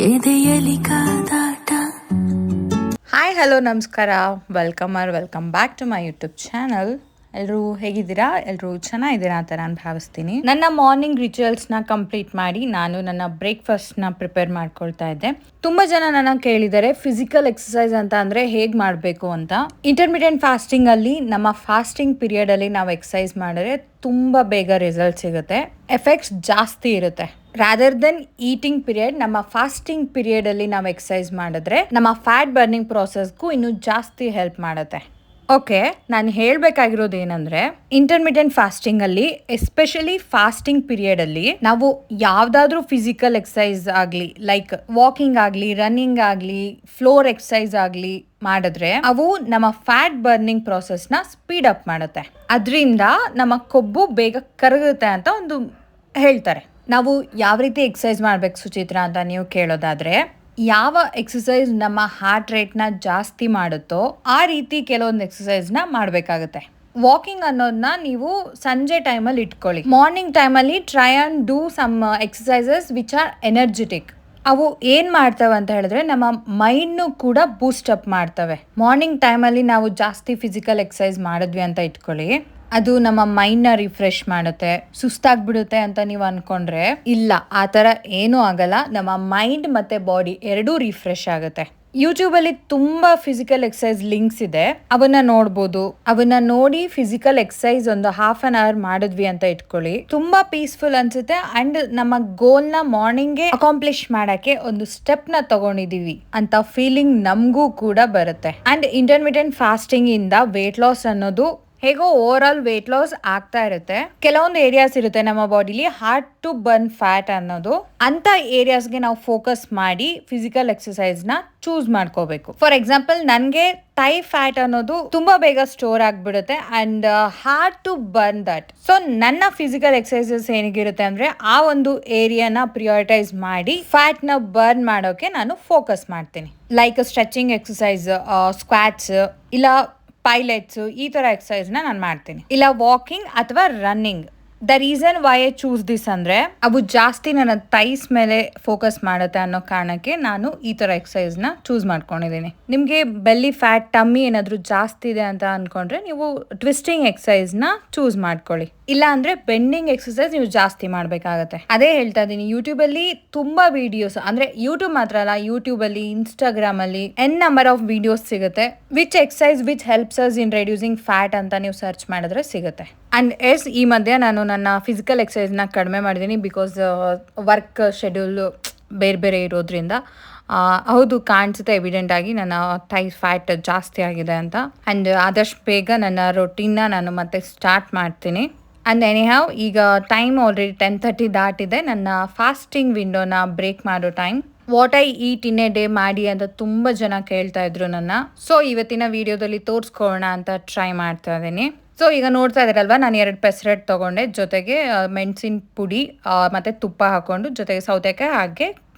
ಎದೆಯಲಿ ಕಾದಾಟ. Hi hello ನಮಸ್ಕಾರ, welcome back to my YouTube channel. ಎಲ್ಲರೂ ಹೇಗಿದ್ದೀರಾ? ಎಲ್ಲರೂ ಚೆನ್ನಾಗಿದ್ದೀರಾ ಅಂತ ನಾನು ಭಾವಿಸ್ತೀನಿ. ನನ್ನ ಮಾರ್ನಿಂಗ್ ರಿಚುವಲ್ಸ್ನ ಕಂಪ್ಲೀಟ್ ಮಾಡಿ ನಾನು ನನ್ನ ಬ್ರೇಕ್ಫಾಸ್ಟ್ನ ಪ್ರಿಪೇರ್ ಮಾಡ್ಕೊಳ್ತಾ ಇದ್ದೆ. ತುಂಬ ಜನ ನನ್ನ ಕೇಳಿದ್ದಾರೆ ಫಿಸಿಕಲ್ ಎಕ್ಸಸೈಸ್ ಅಂತ ಅಂದರೆ ಹೇಗೆ ಮಾಡಬೇಕು ಅಂತ. ಇಂಟರ್ಮಿಡಿಯೆಂಟ್ ಫಾಸ್ಟಿಂಗ್ ಅಲ್ಲಿ ನಮ್ಮ ಫಾಸ್ಟಿಂಗ್ ಪೀರಿಯಡ್ ಅಲ್ಲಿ ನಾವು ಎಕ್ಸಸೈಸ್ ಮಾಡಿದ್ರೆ ತುಂಬ ಬೇಗ ರಿಸಲ್ಟ್ ಸಿಗುತ್ತೆ, ಎಫೆಕ್ಟ್ಸ್ ಜಾಸ್ತಿ ಇರುತ್ತೆ. ರಾದರ್ ದೆನ್ ಈಟಿಂಗ್ ಪೀರಿಯಡ್, ನಮ್ಮ ಫಾಸ್ಟಿಂಗ್ ಪೀರಿಯಡ್ ಅಲ್ಲಿ ನಾವು ಎಕ್ಸಸೈಸ್ ಮಾಡಿದ್ರೆ ನಮ್ಮ ಫ್ಯಾಟ್ ಬರ್ನಿಂಗ್ ಪ್ರಾಸೆಸ್ಗೂ ಇನ್ನೂ ಜಾಸ್ತಿ ಹೆಲ್ಪ್ ಮಾಡುತ್ತೆ. ಓಕೆ, ನಾನು ಹೇಳಬೇಕಾಗಿರೋದು ಏನಂದ್ರೆ ಇಂಟರ್ಮಿಡಿಯೆಂಟ್ ಫಾಸ್ಟಿಂಗ್ ಅಲ್ಲಿ, ಎಸ್ಪೆಷಲಿ ಫಾಸ್ಟಿಂಗ್ ಪೀರಿಯಡ್ ಅಲ್ಲಿ ನಾವು ಯಾವ್ದಾದ್ರೂ ಫಿಸಿಕಲ್ ಎಕ್ಸಸೈಸ್ ಆಗಲಿ, ಲೈಕ್ ವಾಕಿಂಗ್ ಆಗಲಿ, ರನ್ನಿಂಗ್ ಆಗಲಿ, ಫ್ಲೋರ್ ಎಕ್ಸಸೈಸ್ ಆಗಲಿ ಮಾಡಿದ್ರೆ ಅವು ನಮ್ಮ ಫ್ಯಾಟ್ ಬರ್ನಿಂಗ್ ಪ್ರಾಸೆಸ್ನ ಸ್ಪೀಡ್ ಅಪ್ ಮಾಡುತ್ತೆ. ಅದರಿಂದ ನಮ್ಮ ಕೊಬ್ಬು ಬೇಗ ಕರಗುತ್ತೆ ಅಂತ ಒಂದು ಹೇಳ್ತಾರೆ. ನಾವು ಯಾವ ರೀತಿ ಎಕ್ಸಸೈಸ್ ಮಾಡ್ಬೇಕು ಸುಚಿತ್ರ ಅಂತ ನೀವು ಕೇಳೋದಾದ್ರೆ, ಯಾವ ಎಕ್ಸಸೈಸ್ ನಮ್ಮ ಹಾರ್ಟ್ ರೇಟ್ನ ಜಾಸ್ತಿ ಮಾಡುತ್ತೋ ಆ ರೀತಿ ಕೆಲವೊಂದು ಎಕ್ಸಸೈಸ್ನ ಮಾಡಬೇಕಾಗುತ್ತೆ. ವಾಕಿಂಗ್ ಅನ್ನೋದನ್ನ ನೀವು ಸಂಜೆ ಟೈಮಲ್ಲಿ ಇಟ್ಕೊಳ್ಳಿ. ಮಾರ್ನಿಂಗ್ ಟೈಮಲ್ಲಿ try and do some exercises which are energetic. ಅವು ಏನು ಮಾಡ್ತವೆ ಅಂತ ಹೇಳಿದ್ರೆ ನಮ್ಮ ಮೈಂಡ್ನು ಕೂಡ ಬೂಸ್ಟ್ ಅಪ್ ಮಾಡ್ತವೆ. ಮಾರ್ನಿಂಗ್ ಟೈಮಲ್ಲಿ ನಾವು ಜಾಸ್ತಿ ಫಿಸಿಕಲ್ ಎಕ್ಸಸೈಸ್ ಮಾಡಿದ್ವಿ ಅಂತ ಇಟ್ಕೊಳ್ಳಿ, ಅದು ನಮ್ಮ ಮೈಂಡ್ನ ರಿಫ್ರೆಶ್ ಮಾಡುತ್ತೆ. ಸುಸ್ತಾಗ್ಬಿಡುತ್ತೆ ಅಂತ ನೀವು ಅನ್ಕೊಂಡ್ರೆ ಇಲ್ಲ, ಆ ಥರ ಏನೂ ಆಗಲ್ಲ. ನಮ್ಮ ಮೈಂಡ್ ಮತ್ತು ಬಾಡಿ ಎರಡೂ ರಿಫ್ರೆಶ್ ಆಗುತ್ತೆ. ಯೂಟ್ಯೂಬಲ್ಲಿ ತುಂಬ ಫಿಸಿಕಲ್ ಎಕ್ಸಸೈಸ್ ಲಿಂಕ್ಸ್ ಇದೆ, ಅವನ್ನ ನೋಡ್ಬೋದು. ಅವನ್ನ ನೋಡಿ ಫಿಸಿಕಲ್ ಎಕ್ಸಸೈಸ್ ಒಂದು ಹಾಫ್ ಅನ್ ಅವರ್ ಮಾಡಿದ್ವಿ ಅಂತ ಇಟ್ಕೊಳ್ಳಿ, ತುಂಬಾ ಪೀಸ್ಫುಲ್ ಅನ್ಸುತ್ತೆ. ಅಂಡ್ ನಮ್ಮ ಗೋಲ್ನ ಮಾರ್ನಿಂಗ್ಗೆ ಅಕಾಂಪ್ಲಿಷ್ ಮಾಡಕ್ಕೆ ಒಂದು ಸ್ಟೆಪ್ನ ತಗೊಂಡಿದೀವಿ ಅಂತ ಫೀಲಿಂಗ್ ನಮಗೂ ಕೂಡ ಬರುತ್ತೆ. ಅಂಡ್ ಇಂಟರ್ಮಿಡಿಯೆಂಟ್ ಫಾಸ್ಟಿಂಗ್ ಇಂದ ವೇಟ್ ಲಾಸ್ ಅನ್ನೋದು ಹೇಗೋ ಓವರ್ ಆಲ್ ವೇಟ್ ಲಾಸ್ ಆಗ್ತಾ ಇರುತ್ತೆ. ಕೆಲವೊಂದು ಏರಿಯಾಸ್ ಇರುತ್ತೆ ನಮ್ಮ ಬಾಡಿಲಿ ಹಾರ್ಡ್ ಟು ಬರ್ನ್ ಫ್ಯಾಟ್ ಅನ್ನೋದು, ಅಂತ ಏರಿಯಾಸ್ಗೆ ನಾವು ಫೋಕಸ್ ಮಾಡಿ ಫಿಸಿಕಲ್ ಎಕ್ಸಸೈಸ್ ನ ಚೂಸ್ ಮಾಡ್ಕೋಬೇಕು. ಫಾರ್ ಎಕ್ಸಾಂಪಲ್, ನನಗೆ ಥೈ ಫ್ಯಾಟ್ ಅನ್ನೋದು ತುಂಬಾ ಬೇಗ ಸ್ಟೋರ್ ಆಗ್ಬಿಡುತ್ತೆ and hard to burn that. So ನನ್ನ ಫಿಸಿಕಲ್ ಎಕ್ಸಸೈಸಸ್ ಏನಿಗಿರುತ್ತೆ ಅಂದ್ರೆ ಆ ಒಂದು ಏರಿಯಾನ ಪ್ರಿಯಾರಿಟೈಸ್ ಮಾಡಿ ಫ್ಯಾಟ್ ನ ಬರ್ನ್ ಮಾಡೋಕೆ ನಾನು ಫೋಕಸ್ ಮಾಡ್ತೀನಿ. ಲೈಕ್ ಸ್ಟ್ರೆಚಿಂಗ್ ಎಕ್ಸಸೈಸ್, ಸ್ಕ್ವಾಟ್ಸ್, ಇಲ್ಲ ಪೈಲೆಟ್ಸ್, ಈ ಥರ ಎಕ್ಸಸೈಸ್ನ ನಾನು ಮಾಡ್ತೀನಿ. ಇಲ್ಲ ವಾಕಿಂಗ್ ಅಥವಾ running. The reason why I choose this ಅಂದರೆ ಅವು ಜಾಸ್ತಿ ನನ್ನ ಥೈಸ್ ಮೇಲೆ ಫೋಕಸ್ ಮಾಡುತ್ತೆ ಅನ್ನೋ ಕಾರಣಕ್ಕೆ ನಾನು ಈ ಥರ ಎಕ್ಸಸೈಸ್ನ ಚೂಸ್ ಮಾಡ್ಕೊಂಡಿದ್ದೀನಿ. ನಿಮಗೆ ಬೆಲ್ಲಿ ಫ್ಯಾಟ್, ಟಮ್ಮಿ ಏನಾದರೂ ಜಾಸ್ತಿ ಇದೆ ಅಂತ ಅಂದ್ಕೊಂಡ್ರೆ ನೀವು ಟ್ವಿಸ್ಟಿಂಗ್ ಎಕ್ಸಸೈಸ್ನ ಚೂಸ್ ಮಾಡ್ಕೊಳ್ಳಿ. ಇಲ್ಲ ಅಂದರೆ ಬೆಂಡಿಂಗ್ ಎಕ್ಸಸೈಸ್ ನೀವು ಜಾಸ್ತಿ ಮಾಡಬೇಕಾಗತ್ತೆ. ಅದೇ ಹೇಳ್ತಾ ಇದ್ದೀನಿ, ಯೂಟ್ಯೂಬಲ್ಲಿ ತುಂಬ ವಿಡಿಯೋಸ್, ಅಂದರೆ ಯೂಟ್ಯೂಬ್ ಮಾತ್ರ ಅಲ್ಲ, ಯೂಟ್ಯೂಬಲ್ಲಿ, ಇನ್ಸ್ಟಾಗ್ರಾಮಲ್ಲಿ ಎನ್ ನಂಬರ್ ಆಫ್ ವಿಡಿಯೋಸ್ ಸಿಗುತ್ತೆ. Which exercise which helps us in reducing fat ಅಂತ ನೀವು ಸರ್ಚ್ ಮಾಡಿದ್ರೆ ಸಿಗುತ್ತೆ. ಅಂಡ್ ಈ ಮಧ್ಯೆ ನಾನು ನನ್ನ ಫಿಸಿಕಲ್ ಎಕ್ಸಸೈಸ್ನ ಕಡಿಮೆ ಮಾಡಿದ್ದೀನಿ, ಬಿಕಾಸ್ ವರ್ಕ್ ಶೆಡ್ಯೂಲ್ ಬೇರೆ ಬೇರೆ ಇರೋದ್ರಿಂದ. ಹೌದು, ಕಾಣಿಸುತ್ತೆ ಎವಿಡೆಂಟ್ ಆಗಿ ನನ್ನ ಥೈ ಫ್ಯಾಟ್ ಜಾಸ್ತಿ ಆಗಿದೆ ಅಂತ. ಆ್ಯಂಡ್ ಆದಷ್ಟು ಬೇಗ ನನ್ನ ರೊಟೀನ್ನ ನಾನು ಮತ್ತೆ ಸ್ಟಾರ್ಟ್ ಮಾಡ್ತೀನಿ. ಆ್ಯಂಡ್ ಎನಿಹೌ, ಈಗ ಟೈಮ್ ಆಲ್ರೆಡಿ 10:30 ದಾಟಿದೆ. ನನ್ನ ಫಾಸ್ಟಿಂಗ್ ವಿಂಡೋನ ಬ್ರೇಕ್ ಮಾಡೋ time. What I eat in a day ಮಾಡಿ ಅಂತ ತುಂಬ ಜನ ಕೇಳ್ತಾ ಇದ್ರು ನನ್ನ. ಸೊ ಇವತ್ತಿನ ವಿಡಿಯೋದಲ್ಲಿ ತೋರಿಸ್ಕೊಳ್ಳೋಣ ಅಂತ ಟ್ರೈ ಮಾಡ್ತಾ ಇದ್ದೀನಿ. ಸೊ ಈಗ ನೋಡ್ತಾ ಇದ್ದೀರಲ್ವಾ, ನಾನು 2 ಪೆಸರೆಟ್ ತೊಗೊಂಡೆ, ಜೊತೆಗೆ ಮೆಣಸಿನ ಪುಡಿ ಮತ್ತು ತುಪ್ಪ ಹಾಕ್ಕೊಂಡು, ಜೊತೆಗೆ ಸೌತೆಕಾಯಿ ಹಾಗೆ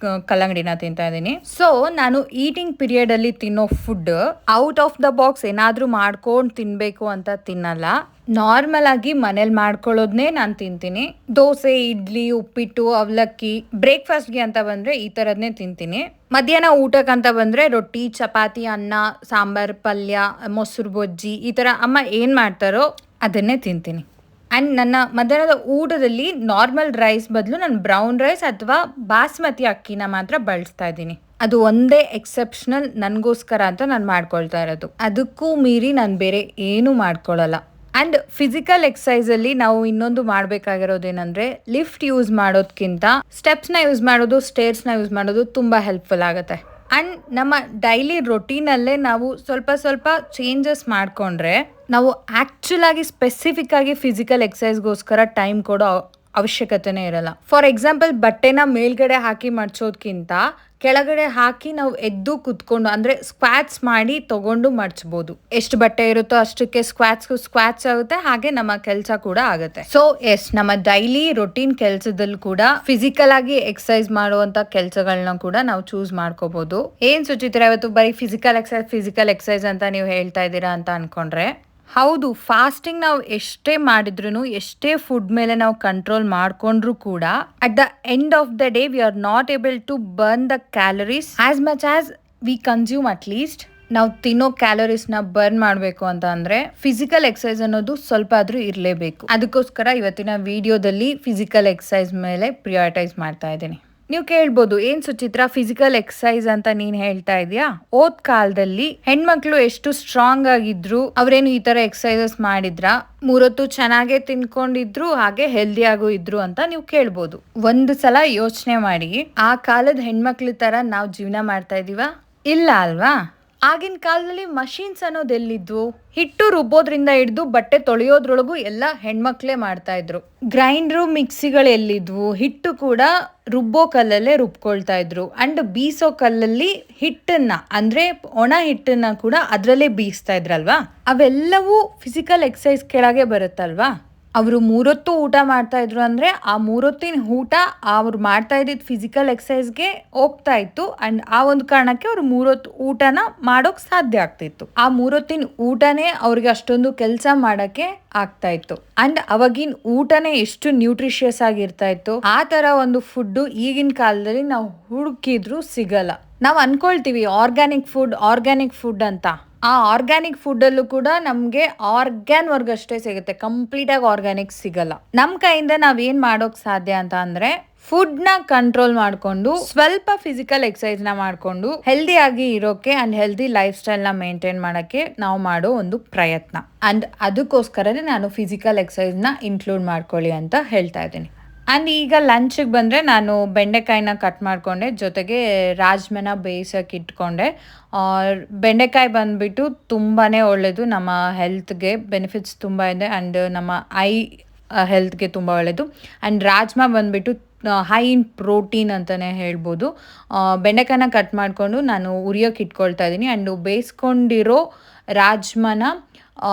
ಕಲ್ಲಂಗಡಿನ ತಿಂತಾ ಇದ್ದೀನಿ. ಸೊ ನಾನು ಈಟಿಂಗ್ ಪೀರಿಯಡ್ ಅಲ್ಲಿ ತಿನ್ನೋ food out of the box ಏನಾದರೂ ಮಾಡ್ಕೊಂಡು ತಿನ್ನಬೇಕು ಅಂತ ತಿನ್ನಲ್ಲ. ನಾರ್ಮಲ್ ಆಗಿ ಮನೇಲಿ ಮಾಡ್ಕೊಳ್ಳೋದನ್ನೇ ನಾನು ತಿಂತೀನಿ. ದೋಸೆ, ಇಡ್ಲಿ, ಉಪ್ಪಿಟ್ಟು, ಅವಲಕ್ಕಿ. ಬ್ರೇಕ್ಫಾಸ್ಟ್ಗೆ ಅಂತ ಬಂದರೆ ಈ ಥರದನ್ನೇ ತಿಂತೀನಿ. ಮಧ್ಯಾಹ್ನ ಊಟಕ್ಕೆ ಅಂತ ಬಂದರೆ ರೊಟ್ಟಿ, ಚಪಾತಿ, ಅನ್ನ, ಸಾಂಬಾರು, ಪಲ್ಯ, ಮೊಸರು ಬಜ್ಜಿ, ಈ ಥರ ಅಮ್ಮ ಏನು ಮಾಡ್ತಾರೋ ಅದನ್ನೇ ತಿಂತೀನಿ. ಆ್ಯಂಡ್ ನನ್ನ ಮಧ್ಯಾಹ್ನದ ಊಟದಲ್ಲಿ ನಾರ್ಮಲ್ ರೈಸ್ ಬದಲು ನಾನು ಬ್ರೌನ್ ರೈಸ್ ಅಥವಾ ಬಾಸ್ಮತಿ ಅಕ್ಕಿನ ಮಾತ್ರ ಬಳಸ್ತಾ ಇದ್ದೀನಿ. ಅದು ಒಂದೇ ಎಕ್ಸೆಪ್ಷನಲ್ ನನಗೋಸ್ಕರ ಅಂತ ನಾನು ಮಾಡ್ಕೊಳ್ತಾ ಇರೋದು. ಅದಕ್ಕೂ ಮೀರಿ ನಾನು ಬೇರೆ ಏನೂ ಮಾಡ್ಕೊಳ್ಳಲ್ಲ. ಆ್ಯಂಡ್ ಫಿಸಿಕಲ್ ಎಕ್ಸಸೈಸಲ್ಲಿ ನಾವು ಇನ್ನೊಂದು ಮಾಡಬೇಕಾಗಿರೋದೇನೆಂದರೆ, ಲಿಫ್ಟ್ ಯೂಸ್ ಮಾಡೋದಕ್ಕಿಂತ ಸ್ಟೆಪ್ಸ್ನ ಯೂಸ್ ಮಾಡೋದು, ಸ್ಟೇರ್ಸ್ನ ಯೂಸ್ ಮಾಡೋದು ತುಂಬ ಹೆಲ್ಪ್ಫುಲ್ ಆಗುತ್ತೆ. ಆ್ಯಂಡ್ ನಮ್ಮ ಡೈಲಿ ರೊಟೀನಲ್ಲೇ ನಾವು ಸ್ವಲ್ಪ ಸ್ವಲ್ಪ ಚೇಂಜಸ್ ಮಾಡಿಕೊಂಡ್ರೆ ನಾವು ಆ್ಯಕ್ಚುಲಾಗಿ ಸ್ಪೆಸಿಫಿಕ್ ಆಗಿ ಫಿಸಿಕಲ್ ಎಕ್ಸಸೈಸ್ಗೋಸ್ಕರ ಟೈಮ್ ಕೊಡೋ ಅವಶ್ಯಕತೆನೇ ಇರಲ್ಲ. ಫಾರ್ ಎಕ್ಸಾಂಪಲ್, ಬಟ್ಟೆನ ಮೇಲ್ಗಡೆ ಹಾಕಿ ಮಡ್ಚೋದ್ಕಿಂತ ಕೆಳಗಡೆ ಹಾಕಿ ನಾವು ಎದ್ದು ಕುತ್ಕೊಂಡು, ಅಂದರೆ ಸ್ಕ್ವಾಟ್ಸ್ ಮಾಡಿ ತಗೊಂಡು ಮಡ್ಚ್ಬೋದು. ಎಷ್ಟು ಬಟ್ಟೆ ಇರುತ್ತೋ ಅಷ್ಟಕ್ಕೆ ಸ್ಕ್ವಾಟ್ಸ್ ಆಗುತ್ತೆ, ಹಾಗೆ ನಮ್ಮ ಕೆಲಸ ಕೂಡ ಆಗುತ್ತೆ. ಸೊ ನಮ್ಮ ಡೈಲಿ ರೊಟೀನ್ ಕೆಲಸದಲ್ಲಿ ಕೂಡ ಫಿಸಿಕಲ್ ಆಗಿ ಎಕ್ಸಸೈಸ್ ಮಾಡುವಂತ ಕೆಲಸಗಳನ್ನ ಕೂಡ ನಾವು ಚೂಸ್ ಮಾಡ್ಕೋಬಹುದು. ಏನ್ ಸುಚಿತ್ರ, ಇವತ್ತು ಬರೀ ಫಿಸಿಕಲ್ ಎಕ್ಸಸೈಸ್ ಅಂತ ನೀವು ಹೇಳ್ತಾ ಇದ್ದೀರಾ ಅಂತ ಅನ್ಕೊಂಡ್ರೆ, ಹೌದು, ಫಾಸ್ಟಿಂಗ್ ನಾವು ಎಷ್ಟೇ ಮಾಡಿದ್ರು, ಎಷ್ಟೇ ಫುಡ್ ಮೇಲೆ ನಾವು ಕಂಟ್ರೋಲ್ ಮಾಡಿಕೊಂಡ್ರೂ ಕೂಡ at the end of the day we are not able to burn the calories as much as we consume. At least ನಾವು ತಿನ್ನೋ ಕ್ಯಾಲರೀಸ್ನ ಬರ್ನ್ ಮಾಡಬೇಕು ಅಂತ ಅಂದರೆ ಫಿಸಿಕಲ್ ಎಕ್ಸಸೈಸ್ ಅನ್ನೋದು ಸ್ವಲ್ಪ ಆದರೂ ಇರಲೇಬೇಕು. ಅದಕ್ಕೋಸ್ಕರ ಇವತ್ತಿನ ವಿಡಿಯೋದಲ್ಲಿ ಫಿಸಿಕಲ್ ಎಕ್ಸಸೈಸ್ ಮೇಲೆ ಪ್ರಿಯಾರಿಟೈಸ್ ಮಾಡ್ತಾ ಇದ್ದೀನಿ. ನೀವು ಕೇಳ್ಬೋದು, ಏನ್ ಸುಚಿತ್ರ ಫಿಸಿಕಲ್ ಎಕ್ಸಸೈಸ್ ಅಂತ ನೀನ್ ಹೇಳ್ತಾ ಇದೀಯಾ? ಓದ್ ಕಾಲದಲ್ಲಿ ಹೆಣ್ಮಕ್ಳು ಎಷ್ಟು ಸ್ಟ್ರಾಂಗ್ ಆಗಿದ್ರು, ಅವ್ರೇನು ಈ ತರ ಎಕ್ಸಸೈಸಸ್ ಮಾಡಿದ್ರ, ಮೂರೊತ್ತು ಚೆನ್ನಾಗೆ ತಿನ್ಕೊಂಡಿದ್ರು, ಹಾಗೆ ಹೆಲ್ದಿ ಆಗು ಇದ್ರು ಅಂತ ನೀವು ಕೇಳ್ಬೋದು. ಒಂದು ಸಲ ಯೋಚನೆ ಮಾಡಿ, ಆ ಕಾಲದ ಹೆಣ್ಮಕ್ಳ ತರ ನಾವು ಜೀವನ ಮಾಡ್ತಾ ಇದೀವ? ಇಲ್ಲ ಅಲ್ವಾ? ಆಗಿನ ಕಾಲದಲ್ಲಿ ಮಷೀನ್ಸ್ ಅನ್ನೋದು ಎಲ್ಲಿದ್ವು? ಹಿಟ್ಟು ರುಬ್ಬೋದ್ರಿಂದ ಹಿಡಿದು ಬಟ್ಟೆ ತೊಳೆಯೋದ್ರೊಳಗೂ ಎಲ್ಲ ಹೆಣ್ಮಕ್ಳೇ ಮಾಡ್ತಾ ಇದ್ರು. ಗ್ರೈಂಡ್ರು, ಮಿಕ್ಸಿಗಳು ಎಲ್ಲಿದ್ವು? ಹಿಟ್ಟು ಕೂಡ ರುಬ್ಬೋ ಕಲ್ಲಲ್ಲೇ ರುಬ್ಕೊಳ್ತಾ ಇದ್ರು. ಅಂಡ್ ಬೀಸೋ ಕಲ್ಲಲ್ಲಿ ಹಿಟ್ಟನ್ನ ಅಂದ್ರೆ ಒಣ ಹಿಟ್ಟನ್ನ ಕೂಡ ಅದ್ರಲ್ಲೇ ಬೀಸ್ತಾ ಇದ್ರಲ್ವಾ? ಅವೆಲ್ಲವೂ ಫಿಸಿಕಲ್ ಎಕ್ಸಸೈಸ್ ಕೆಳಗೆ ಬರುತ್ತಲ್ವಾ? ಅವರು ಮೂರೊತ್ತು ಊಟ ಮಾಡ್ತಾ ಇದ್ರು ಅಂದ್ರೆ ಆ ಮೂರೊತ್ತಿನ ಊಟ ಅವ್ರು ಮಾಡ್ತಾ ಇದ್ದಿದ್ದು ಫಿಸಿಕಲ್ ಎಕ್ಸಸೈಸ್ಗೆ ಹೋಗ್ತಾ ಇತ್ತು. ಅಂಡ್ ಆ ಒಂದು ಕಾರಣಕ್ಕೆ ಅವ್ರು ಮೂರೊತ್ತು ಊಟನ ಮಾಡೋಕ್ ಸಾಧ್ಯ ಆಗ್ತಿತ್ತು. ಆ ಮೂರೊತ್ತಿನ ಊಟನೇ ಅವ್ರಿಗೆ ಅಷ್ಟೊಂದು ಕೆಲಸ ಮಾಡಕ್ಕೆ ಆಗ್ತಾ ಇತ್ತು. ಅಂಡ್ ಅವಾಗಿನ ಊಟನೇ ಎಷ್ಟು ನ್ಯೂಟ್ರಿಷಿಯಸ್ ಆಗಿರ್ತಾ ಇತ್ತು. ಆ ತರ ಒಂದು ಫುಡ್ ಈಗಿನ ಕಾಲದಲ್ಲಿ ನಾವು ಹುಡುಕಿದ್ರು ಸಿಗಲ್ಲ. ನಾವು ಅನ್ಕೊಳ್ತೀವಿ ಆರ್ಗ್ಯಾನಿಕ್ ಫುಡ್ ಅಂತ. ಆ ಆರ್ಗ್ಯಾನಿಕ್ ಫುಡ್ ಅಲ್ಲೂ ಕೂಡ ನಮ್ಗೆ ಆರ್ಗ್ಯಾನ್ ವರ್ಗ ಅಷ್ಟೇ ಸಿಗುತ್ತೆ, ಕಂಪ್ಲೀಟ್ ಆಗಿ ಆರ್ಗ್ಯಾನಿಕ್ ಸಿಗಲ್ಲ. ನಮ್ ಕೈಯಿಂದ ನಾವ್ ಏನ್ ಮಾಡೋಕ್ ಸಾಧ್ಯ ಅಂತ ಅಂದ್ರೆ ಫುಡ್ ನ ಕಂಟ್ರೋಲ್ ಮಾಡ್ಕೊಂಡು ಸ್ವಲ್ಪ ಫಿಸಿಕಲ್ ಎಕ್ಸಸೈಸ್ ನ ಮಾಡ್ಕೊಂಡು ಹೆಲ್ದಿ ಆಗಿ ಇರೋಕೆ ಅಂಡ್ ಹೆಲ್ದಿ ಲೈಫ್ ಸ್ಟೈಲ್ ನ ಮೇಂಟೈನ್ ಮಾಡಕ್ಕೆ ನಾವು ಮಾಡೋ ಒಂದು ಪ್ರಯತ್ನ. ಅಂಡ್ ಅದಕ್ಕೋಸ್ಕರನೇ ನಾನು ಫಿಸಿಕಲ್ ಎಕ್ಸಸೈಸ್ ನ ಇನ್ಕ್ಲೂಡ್ ಮಾಡ್ಕೊಳ್ಳಿ ಅಂತ ಹೇಳ್ತಾ ಇದ್ದೀನಿ. ಆ್ಯಂಡ್ ಈಗ ಲಂಚಿಗೆ ಬಂದರೆ ನಾನು ಬೆಂಡೆಕಾಯಿನ ಕಟ್ ಮಾಡಿಕೊಂಡೆ, ಜೊತೆಗೆ ರಾಜ್ಮನ ಬೇಯಿಸೋಕೆ ಇಟ್ಕೊಂಡೆ. ಬೆಂಡೆಕಾಯಿ ಬಂದುಬಿಟ್ಟು ತುಂಬಾ ಒಳ್ಳೆಯದು, ನಮ್ಮ ಹೆಲ್ತ್ಗೆ ಬೆನಿಫಿಟ್ಸ್ ತುಂಬ ಇದೆ. ಆ್ಯಂಡ್ ನಮ್ಮ ಐ ಹೆಲ್ತ್ಗೆ ತುಂಬ ಒಳ್ಳೆಯದು. ಆ್ಯಂಡ್ ರಾಜ್ಮಾ ಬಂದುಬಿಟ್ಟು ಹೈ ಇನ್ ಪ್ರೋಟೀನ್ ಅಂತಲೇ ಹೇಳ್ಬೋದು. ಬೆಂಡೆಕಾಯಿನ ಕಟ್ ಮಾಡಿಕೊಂಡು ನಾನು ಉರಿಯೋಕೆ ಇಟ್ಕೊಳ್ತಾ ಇದ್ದೀನಿ. ಆ್ಯಂಡ್ ಬೇಯಿಸ್ಕೊಂಡಿರೋ ರಾಜ್ಮನ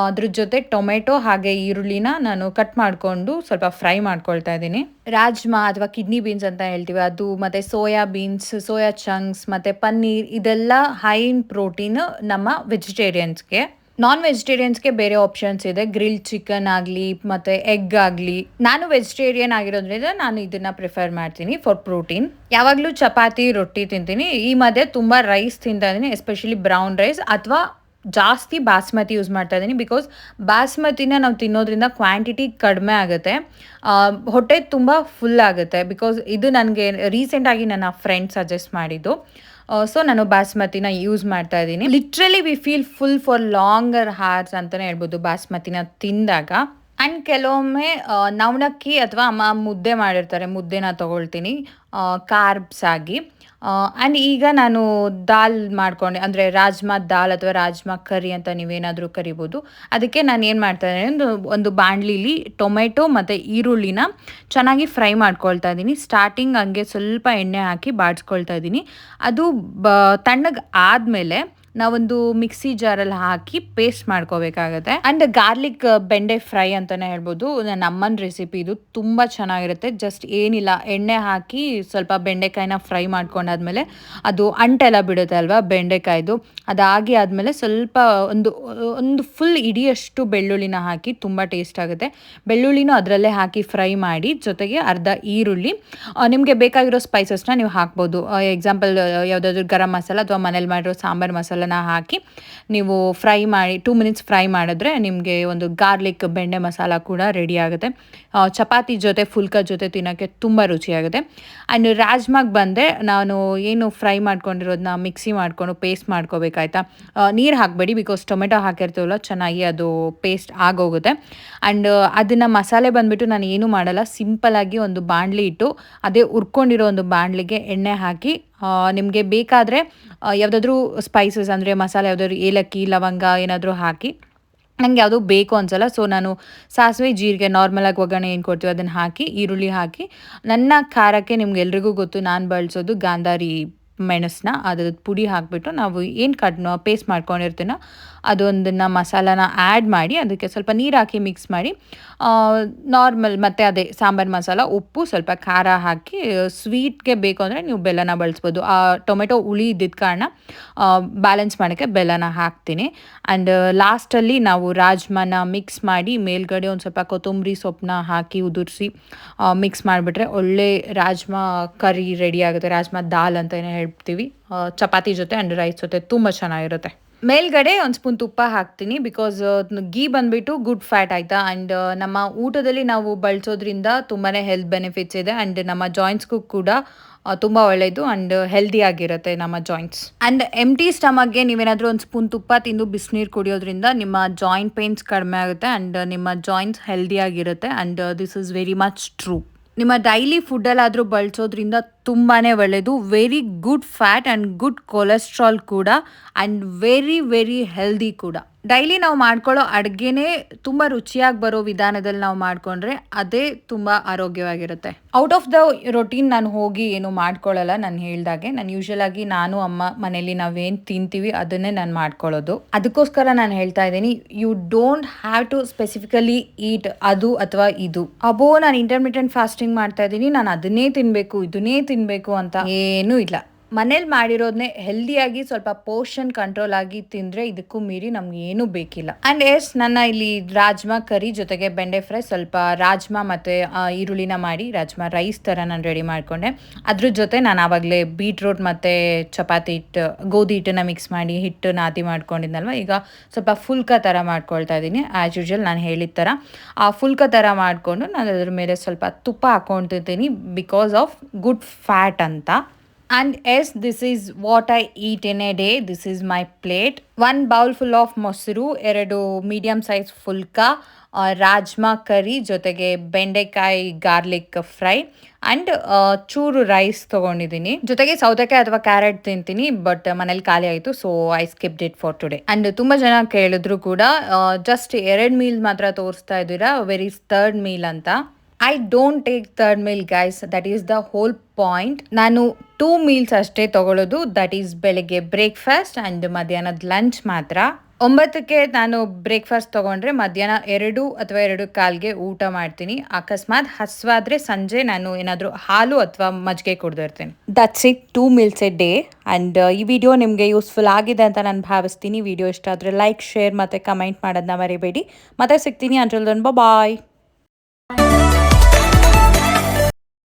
ಅದ್ರ ಜೊತೆ ಟೊಮೆಟೊ ಹಾಗೆ ಈರುಳ್ಳಿನ ನಾನು ಕಟ್ ಮಾಡಿಕೊಂಡು ಸ್ವಲ್ಪ ಫ್ರೈ ಮಾಡ್ಕೊಳ್ತಾ ಇದ್ದೀನಿ. ರಾಜ್ಮಾ ಅಥವಾ ಕಿಡ್ನಿ ಬೀನ್ಸ್ ಅಂತ ಹೇಳ್ತೀವಿ ಅದು, ಮತ್ತು ಸೋಯಾ ಬೀನ್ಸ್, ಸೋಯಾ ಚಂಕ್ಸ್ ಮತ್ತು ಪನ್ನೀರ್, ಇದೆಲ್ಲ ಹೈ ಇನ್ ಪ್ರೋಟೀನ್ ನಮ್ಮ ವೆಜಿಟೇರಿಯನ್ಸ್ಗೆ. ನಾನ್ ವೆಜಿಟೇರಿಯನ್ಸ್ಗೆ ಬೇರೆ ಆಪ್ಷನ್ಸ್ ಇದೆ, ಗ್ರಿಲ್ ಚಿಕನ್ ಆಗಲಿ ಮತ್ತು ಎಗ್ ಆಗಲಿ. ನಾನು ವೆಜಿಟೇರಿಯನ್ ಆಗಿರೋದ್ರಿಂದ ನಾನು ಇದನ್ನು ಪ್ರಿಫರ್ ಮಾಡ್ತೀನಿ ಫಾರ್ ಪ್ರೋಟೀನ್. ಯಾವಾಗಲೂ ಚಪಾತಿ, ರೊಟ್ಟಿ ತಿಂತೀನಿ. ಈ ಮಧ್ಯೆ ತುಂಬ ರೈಸ್ ತಿಂತಾ ಇದ್ದೀನಿ, ಎಸ್ಪೆಷಲಿ ಬ್ರೌನ್ ರೈಸ್ ಅಥವಾ ಜಾಸ್ತಿ ಬಾಸ್ಮತಿ ಯೂಸ್ ಮಾಡ್ತಾ ಇದ್ದೀನಿ. ಬಿಕಾಸ್ ಬಾಸ್ಮತಿನ ನಾವು ತಿನ್ನೋದ್ರಿಂದ ಕ್ವಾಂಟಿಟಿ ಕಡಿಮೆ ಆಗುತ್ತೆ, ಹೊಟ್ಟೆ ತುಂಬ ಫುಲ್ ಆಗುತ್ತೆ. ಬಿಕಾಸ್ ಇದು ನನಗೆ ರೀಸೆಂಟಾಗಿ ನನ್ನ ಫ್ರೆಂಡ್ ಸಜೆಸ್ಟ್ ಮಾಡಿದ್ದು. ಸೊ ನಾನು ಬಾಸ್ಮತಿನ ಯೂಸ್ ಮಾಡ್ತಾ ಇದ್ದೀನಿ. Literally we feel full for longer horse ಅಂತಲೇ ಹೇಳ್ಬೋದು ಬಾಸ್ಮತಿನ ತಿಂದಾಗ. ಆ್ಯಂಡ್ ಕೆಲವೊಮ್ಮೆ ನವಣಕ್ಕಿ ಅಥವಾ ಅಮ್ಮ ಮುದ್ದೆ ಮಾಡಿರ್ತಾರೆ, ಮುದ್ದೆನ ತೊಗೊಳ್ತೀನಿ ಕಾರ್ಬ್ಸ್ ಆಗಿ. ಆ್ಯಂಡ್ ಈಗ ನಾನು ದಾಲ್ ಮಾಡಿಕೊಂಡೆ, ಅಂದರೆ ರಾಜ್ಮಾ ದಾಲ್ ಅಥವಾ ರಾಜ್ಮಾ ಕರಿ ಅಂತ ನೀವೇನಾದರೂ ಕರಿಬೋದು. ಅದಕ್ಕೆ ನಾನು ಏನು ಮಾಡ್ತಾ ಇದ್ದೀನಿ, ಒಂದು ಬಾಣಲಿಲಿ ಟೊಮೆಟೊ ಮತ್ತು ಈರುಳ್ಳಿನ ಚೆನ್ನಾಗಿ ಫ್ರೈ ಮಾಡ್ಕೊಳ್ತಾ ಇದ್ದೀನಿ. ಸ್ಟಾರ್ಟಿಂಗ್ ಹಂಗೆ ಸ್ವಲ್ಪ ಎಣ್ಣೆ ಹಾಕಿ ಬಾಡಿಸ್ಕೊಳ್ತಾ ಇದ್ದೀನಿ. ಅದು ತಣ್ಣಗೆ ಆದಮೇಲೆ ನಾವೊಂದು ಮಿಕ್ಸಿ ಜಾರಲ್ಲಿ ಹಾಕಿ ಪೇಸ್ಟ್ ಮಾಡ್ಕೋಬೇಕಾಗತ್ತೆ. ಆ್ಯಂಡ್ ಗಾರ್ಲಿಕ್ ಬೆಂಡೆ ಫ್ರೈ ಅಂತಲೇ ಹೇಳ್ಬೋದು, ನನ್ನ ಅಮ್ಮನ ರೆಸಿಪಿ ಇದು. ತುಂಬ ಚೆನ್ನಾಗಿರುತ್ತೆ. ಜಸ್ಟ್ ಏನಿಲ್ಲ, ಎಣ್ಣೆ ಹಾಕಿ ಸ್ವಲ್ಪ ಬೆಂಡೆಕಾಯಿನ ಫ್ರೈ ಮಾಡ್ಕೊಂಡಾದ್ಮೇಲೆ ಅದು ಅಂಟೆಲ್ಲ ಬಿಡುತ್ತೆ ಅಲ್ವಾ ಬೆಂಡೆಕಾಯ್ದು, ಅದಾಗಿ ಆದಮೇಲೆ ಸ್ವಲ್ಪ ಒಂದು ಫುಲ್ ಇಡಿಯಷ್ಟು ಬೆಳ್ಳುಳ್ಳಿನ ಹಾಕಿ ತುಂಬ ಟೇಸ್ಟ್ ಆಗುತ್ತೆ. ಬೆಳ್ಳುಳ್ಳಿನೂ ಅದರಲ್ಲೇ ಹಾಕಿ ಫ್ರೈ ಮಾಡಿ, ಜೊತೆಗೆ ಅರ್ಧ ಈರುಳ್ಳಿ, ನಿಮಗೆ ಬೇಕಾಗಿರೋ ಸ್ಪೈಸಸ್ನ ನೀವು ಹಾಕ್ಬೋದು. ಎಕ್ಸಾಂಪಲ್ ಯಾವುದಾದ್ರೂ ಗರಂ ಮಸಾಲ ಅಥವಾ ಮನೇಲಿ ಮಾಡಿರೋ ಸಾಂಬಾರು ಮಸಾಲ ಹಾಕಿ ನೀವು ಫ್ರೈ ಮಾಡಿ 2 ಮಿನಿಟ್ಸ್ ಫ್ರೈ ಮಾಡಿದ್ರೆ ನಿಮಗೆ ಒಂದು ಗಾರ್ಲಿಕ್ ಬೆಂಡೆ ಮಸಾಲ ಕೂಡ ರೆಡಿ ಆಗುತ್ತೆ. ಚಪಾತಿ ಜೊತೆ ಫುಲ್ಕ ಜೊತೆ ತಿನ್ನೋಕ್ಕೆ ತುಂಬ ರುಚಿಯಾಗುತ್ತೆ. ಆ್ಯಂಡ್ ರಾಜ್ಮಾಗೆ ಬಂದರೆ ನಾನು ಏನು ಫ್ರೈ ಮಾಡ್ಕೊಂಡಿರೋದನ್ನ ಮಿಕ್ಸಿ ಮಾಡಿಕೊಂಡು ಪೇಸ್ಟ್ ಮಾಡ್ಕೋಬೇಕಾಯ್ತಾ. ನೀರು ಹಾಕಬೇಡಿ, ಬಿಕಾಸ್ ಟೊಮೆಟೊ ಹಾಕಿರ್ತೀವಲ್ಲ ಚೆನ್ನಾಗಿ ಅದು ಪೇಸ್ಟ್ ಆಗೋಗುತ್ತೆ. ಆ್ಯಂಡ್ ಅದನ್ನು ಮಸಾಲೆ ಬಂದುಬಿಟ್ಟು ನಾನು ಏನೂ ಮಾಡಲ್ಲ, ಸಿಂಪಲ್ಲಾಗಿ ಒಂದು ಬಾಣಲಿ ಇಟ್ಟು ಅದೇ ಹುರ್ಕೊಂಡಿರೋ ಒಂದು ಬಾಣಲಿಗೆ ಎಣ್ಣೆ ಹಾಕಿ, ನಿಮಗೆ ಬೇಕಾದರೆ ಯಾವುದಾದ್ರೂ ಸ್ಪೈಸಸ್ ಅಂದರೆ ಮಸಾಲೆ ಯಾವುದಾದ್ರೂ ಏಲಕ್ಕಿ, ಲವಂಗ ಏನಾದರೂ ಹಾಕಿ. ನನಗೆ ಯಾವುದೂ ಬೇಕು ಅನ್ಸಲ್ಲ, ಸೊ ನಾನು ಸಾಸಿವೆ, ಜೀರಿಗೆ, ನಾರ್ಮಲಾಗಿ ಒಗ್ಗರಣೆ ಏನು ಕೊಡ್ತೀವಿ ಅದನ್ನು ಹಾಕಿ, ಈರುಳ್ಳಿ ಹಾಕಿ, ನನ್ನ ಖಾರಕ್ಕೆ ನಿಮ್ಗೆ ಎಲ್ರಿಗೂ ಗೊತ್ತು ನಾನು ಬಳಸೋದು ಗಾಂಧಾರಿ ಮೆಣಸನ್ನ, ಅದ್ರದ್ದು ಪುಡಿ ಹಾಕಿಬಿಟ್ಟು ನಾವು ಏನು ಪೇಸ್ಟ್ ಮಾಡ್ಕೊಂಡಿರ್ತೀನೋ ಅದೊಂದನ್ನು ಮಸಾಲಾನ ಆ್ಯಡ್ ಮಾಡಿ ಅದಕ್ಕೆ ಸ್ವಲ್ಪ ನೀರು ಹಾಕಿ ಮಿಕ್ಸ್ ಮಾಡಿ ನಾರ್ಮಲ್ ಮತ್ತು ಅದೇ ಸಾಂಬಾರು ಮಸಾಲ ಉಪ್ಪು ಸ್ವಲ್ಪ ಖಾರ ಹಾಕಿ ಸ್ವೀಟ್ಗೆ ಬೇಕು ಅಂದರೆ ನೀವು ಬೆಲ್ಲನ ಬಳಸ್ಬೋದು. ಆ ಟೊಮೆಟೊ ಹುಳಿ ಇದ್ದಿದ್ದ ಕಾರಣ ಬ್ಯಾಲೆನ್ಸ್ ಮಾಡೋಕ್ಕೆ ಬೆಲ್ಲನ ಹಾಕ್ತೀನಿ. ಆ್ಯಂಡ್ ಲಾಸ್ಟಲ್ಲಿ ನಾವು ರಾಜ್ಮಾನ ಮಿಕ್ಸ್ ಮಾಡಿ ಮೇಲ್ಗಡೆ ಒಂದು ಸ್ವಲ್ಪ ಕೊತ್ತಂಬರಿ ಸೊಪ್ಪನ್ನ ಹಾಕಿ ಉದುರಿಸಿ ಮಿಕ್ಸ್ ಮಾಡಿಬಿಟ್ರೆ ಒಳ್ಳೆ ರಾಜ್ಮಾ ಕರಿ ರೆಡಿ ಆಗುತ್ತೆ. ರಾಜ್ಮಾ ದಾಲ್ ಅಂತ ಏನೋ ಹೇಳ್ತೀವಿ. ಚಪಾತಿ ಜೊತೆ ಆ್ಯಂಡ್ ರೈಸ್ ಜೊತೆ ತುಂಬ ಚೆನ್ನಾಗಿರುತ್ತೆ. ಮೇಲ್ಗಡೆ ಒಂದು ಸ್ಪೂನ್ ತುಪ್ಪ ಹಾಕ್ತೀನಿ ಬಿಕಾಸ್ ಗೀ ಬಂದುಬಿಟ್ಟು ಗುಡ್ ಫ್ಯಾಟ್ ಆಯಿತಾ. ಆ್ಯಂಡ್ ನಮ್ಮ ಊಟದಲ್ಲಿ ನಾವು ಬಳಸೋದ್ರಿಂದ ತುಂಬಾ ಹೆಲ್ತ್ ಬೆನಿಫಿಟ್ಸ್ ಇದೆ. ಆ್ಯಂಡ್ ನಮ್ಮ ಜಾಯಿಂಟ್ಸ್ಗೂ ಕೂಡ ತುಂಬ ಒಳ್ಳೆಯದು ಆ್ಯಂಡ್ ಹೆಲ್ದಿ ಆಗಿರುತ್ತೆ ನಮ್ಮ ಜಾಯಿಂಟ್ಸ್. ಆ್ಯಂಡ್ ಎಂಟಿ ಸ್ಟಮಕ್ಗೆ ನೀವೇನಾದರೂ ಒಂದು ಸ್ಪೂನ್ ತುಪ್ಪ ತಿಂದು ಬಿಸಿನೀರು ಕುಡಿಯೋದ್ರಿಂದ ನಿಮ್ಮ ಜಾಯಿಂಟ್ ಪೇನ್ಸ್ ಕಡಿಮೆ ಆಗುತ್ತೆ ಆ್ಯಂಡ್ ನಿಮ್ಮ ಜಾಯಿಂಟ್ಸ್ ಹೆಲ್ದಿಯಾಗಿರುತ್ತೆ. And this is very much true. ನಿಮ್ಮ ಡೈಲಿ ಫುಡ್ಡಲ್ಲಾದರೂ ಬಳಸೋದ್ರಿಂದ ತುಂಬಾ ಒಳ್ಳೆಯದು. Very good fat and good cholesterol ಕೂಡ ಆ್ಯಂಡ್ ವೆರಿ ವೆರಿ ಹೆಲ್ದಿ ಕೂಡ. ಡೈಲಿ ನಾವು ಮಾಡ್ಕೊಳ್ಳೋ ಅಡುಗೆನೇ ತುಂಬ ರುಚಿಯಾಗಿ ಬರೋ ವಿಧಾನದಲ್ಲಿ ನಾವು ಮಾಡಿಕೊಂಡ್ರೆ ಅದೇ ತುಂಬ ಆರೋಗ್ಯವಾಗಿರುತ್ತೆ. ಔಟ್ ಆಫ್ ದ ರೊಟೀನ್ ನಾನು ಹೋಗಿ ಏನು ಮಾಡ್ಕೊಳ್ಳಲ್ಲ. ನಾನು ಹೇಳ್ದಾಗೆ ನಾನು ಯೂಶ್ವಲಾಗಿ ನಾನು ಅಮ್ಮ ಮನೇಲಿ ನಾವೇನು ತಿಂತೀವಿ ಅದನ್ನೇ ನಾನು ಮಾಡ್ಕೊಳ್ಳೋದು. ಅದಕ್ಕೋಸ್ಕರ ನಾನು ಹೇಳ್ತಾ ಇದ್ದೀನಿ, you don't have to specifically eat ಅದು ಅಥವಾ ಇದು. ಅಬ್ಬೋ ನಾನು ಇಂಟರ್ಮಿಟೆಂಟ್ ಫಾಸ್ಟಿಂಗ್ ಮಾಡ್ತಾ ಇದ್ದೀನಿ, ನಾನು ಅದನ್ನೇ ತಿನ್ನಬೇಕು ಇದನ್ನೇ ತಿನ್ನಬೇಕು ಅಂತ ಏನೂ ಇಲ್ಲ. ಮನೇಲಿ ಮಾಡಿರೋದನ್ನೇ ಹೆಲ್ದಿಯಾಗಿ ಸ್ವಲ್ಪ ಪೋರ್ಷನ್ ಕಂಟ್ರೋಲ್ ಆಗಿ ತಿಂದರೆ ಇದಕ್ಕೂ ಮೀರಿ ನಮ್ಗೆ ಏನೂ ಬೇಕಿಲ್ಲ. ಆ್ಯಂಡ್ ಎಸ್ ನನ್ನ ಇಲ್ಲಿ ರಾಜ್ಮಾ ಕರಿ ಜೊತೆಗೆ ಬೆಂಡೆ ಫ್ರೈ, ಸ್ವಲ್ಪ ರಾಜ್ಮಾ ಮತ್ತು ಈರುಳ್ಳಿನ ಮಾಡಿ ರಾಜ್ಮಾ ರೈಸ್ ಥರ ನಾನು ರೆಡಿ ಮಾಡಿಕೊಂಡೆ. ಅದ್ರ ಜೊತೆ ನಾನು ಆವಾಗಲೇ ಬೀಟ್ರೂಟ್ ಮತ್ತು ಚಪಾತಿ ಹಿಟ್ಟು ಗೋಧಿ ಹಿಟ್ಟನ್ನು ಮಿಕ್ಸ್ ಮಾಡಿ ಹಿಟ್ಟು ನಾದಿ ಮಾಡ್ಕೊಂಡಿದ್ನಲ್ವ, ಈಗ ಸ್ವಲ್ಪ ಫುಲ್ಕ ಥರ ಮಾಡ್ಕೊಳ್ತಾ ಇದ್ದೀನಿ. ಆ್ಯಸ್ ಯೂಶ್ವಲ್ ನಾನು ಹೇಳಿದ ಥರ ಆ ಫುಲ್ಕ ಥರ ಮಾಡಿಕೊಂಡು ನಾನು ಅದ್ರ ಮೇಲೆ ಸ್ವಲ್ಪ ತುಪ್ಪ ಹಾಕ್ಕೊಳ್ತಿದ್ದೀನಿ ಬಿಕಾಸ್ ಆಫ್ ಗುಡ್ ಫ್ಯಾಟ್ ಅಂತ. And yes, this is what I eat in a day. This is my plate. 1 bowl full of ಮೊಸರು, 2 ಮೀಡಿಯಮ್ ಸೈಜ್ ಫುಲ್ಕ, ರಾಜ್ಮಾ ಕರಿ ಜೊತೆಗೆ ಬೆಂಡೆಕಾಯಿ ಗಾರ್ಲಿಕ್ ಫ್ರೈ ಆ್ಯಂಡ್ ಚೂರು ರೈಸ್ ತೊಗೊಂಡಿದ್ದೀನಿ. ಜೊತೆಗೆ ಸೌತೆಕಾಯಿ ಅಥವಾ ಕ್ಯಾರೆಟ್ ತಿಂತೀನಿ, ಬಟ್ ಮನೇಲಿ ಖಾಲಿ ಆಯಿತು, so I skipped it for today. And ತುಂಬ ಜನ ಕೇಳಿದ್ರು ಕೂಡ ಜಸ್ಟ್ 2 ಮೀಲ್ ಮಾತ್ರ ತೋರಿಸ್ತಾ ಇದ್ದೀರಾ, ವೆರಿ ಥರ್ಡ್ ಮೀಲ್ ಅಂತ. I don't take third meal guys, that is the whole point. ನಾನು 2 ಮೀಲ್ಸ್ ಅಷ್ಟೇ ತೊಗೊಳ್ಳೋದು. ದಟ್ ಈಸ್ ಬೆಳಗ್ಗೆ ಬ್ರೇಕ್ಫಾಸ್ಟ್ ಆ್ಯಂಡ್ ಮಧ್ಯಾಹ್ನದ ಲಂಚ್ ಮಾತ್ರ. 9ಕ್ಕೆ ನಾನು ಬ್ರೇಕ್ಫಾಸ್ಟ್ ತೊಗೊಂಡ್ರೆ ಮಧ್ಯಾಹ್ನ 2 ಅಥವಾ 2:15ಗೆ ಊಟ ಮಾಡ್ತೀನಿ. ಅಕಸ್ಮಾತ್ ಹಸ್ವಾದರೆ ಸಂಜೆ ನಾನು ಏನಾದರೂ ಹಾಲು ಅಥವಾ ಮಜ್ಜಿಗೆ ಕುಡ್ದಿರ್ತೀನಿ. That's it, 2 meals a day. And ಈ ವಿಡಿಯೋ ನಿಮಗೆ ಯೂಸ್ಫುಲ್ ಆಗಿದೆ ಅಂತ ನಾನು ಭಾವಿಸ್ತೀನಿ. ವಿಡಿಯೋ ಇಷ್ಟ ಆದರೆ ಲೈಕ್, ಶೇರ್ ಮತ್ತು ಕಮೆಂಟ್ ಮಾಡೋದನ್ನ ಮರಿಬೇಡಿ. ಮತ್ತೆ ಸಿಗ್ತೀನಿ. ಅಂಟಿಲ್ ದೆನ್ ಬಾಯ್.